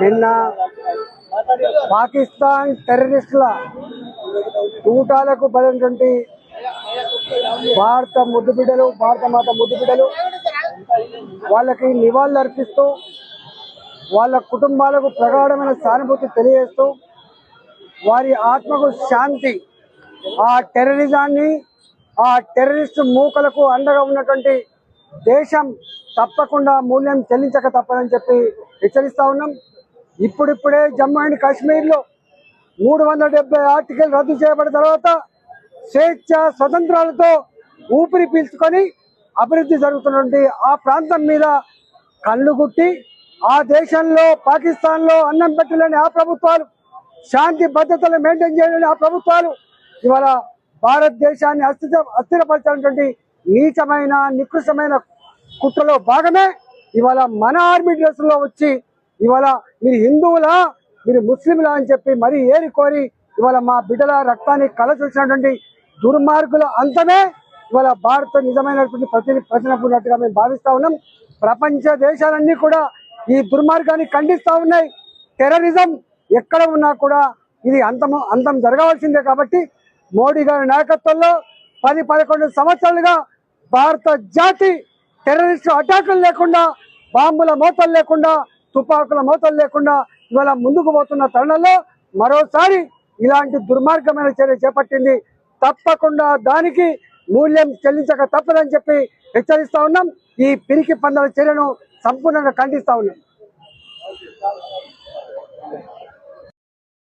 నిన్న పాకిస్తాన్ టెర్రరిస్టుల తూటాలకు బలైనటువంటి భారత ముద్దుబిడ్డలు, భారత మాత ముద్దుబిడ్డలు వాళ్ళకి నివాళులు అర్పిస్తూ వాళ్ళ కుటుంబాలకు ప్రగాఢమైన సానుభూతి తెలియజేస్తూ వారి ఆత్మకు శాంతి, ఆ టెర్రరిజాన్ని, ఆ టెర్రరిస్టు మూకలకు అండగా ఉన్నటువంటి దేశం తప్పకుండా మూల్యం చెల్లించక తప్పదని చెప్పి హెచ్చరిస్తా ఉన్నాం. ఇప్పుడిప్పుడే జమ్మూ అండ్ కాశ్మీర్లో 370 ఆర్టికల్ రద్దు చేయబడిన తర్వాత స్వేచ్ఛ స్వతంత్రాలతో ఊపిరి పీల్చుకొని అభివృద్ధి జరుగుతున్నటువంటి ఆ ప్రాంతం మీద కళ్ళుగుట్టి ఆ దేశంలో పాకిస్తాన్లో అన్నం పెట్టలేని ఆ ప్రభుత్వాలు, శాంతి భద్రతలు మెయింటైన్ చేయలేని ఆ ప్రభుత్వాలు ఇవాళ భారతదేశాన్ని అస్థిరపరచాలన్నటువంటి నీచమైన నికృష్టమైన కుట్రలో భాగమే ఇవాళ మన ఆర్మీ డ్రెస్సులో వచ్చి ఇవాళ మీరు హిందువులా, మీరు ముస్లింలా అని చెప్పి మరీ ఏరి కోరి ఇవాళ మా బిడ్డల రక్తాన్ని కలచూసినటువంటి దుర్మార్గుల అంతమే ఇవాళ భారత నిజమైనటువంటి ప్రతినప్పుడున్నట్టుగా మేము భావిస్తా ఉన్నాం. ప్రపంచ దేశాలన్నీ కూడా ఈ దుర్మార్గాన్ని ఖండిస్తూ ఉన్నాయి. టెర్రరిజం ఎక్కడ ఉన్నా కూడా ఇది అంతం జరగవలసిందే. కాబట్టి మోడీ గారి నాయకత్వంలో 10-11 సంవత్సరాలుగా భారత జాతి టెర్రరిస్టు అటాకులు లేకుండా, బాంబుల మోతలు లేకుండా, తుపాకుల మోతలు లేకుండా ఇవాళ ముందుకు పోతున్న తరుణంలో మరోసారి ఇలాంటి దుర్మార్గమైన చర్య చేపట్టింది. తప్పకుండా దానికి మూల్యం చెల్లించక తప్పదని చెప్పి హెచ్చరిస్తా ఉన్నాం. ఈ పిరికి పందల చర్యను సంపూర్ణంగా ఖండిస్తా ఉన్నాం.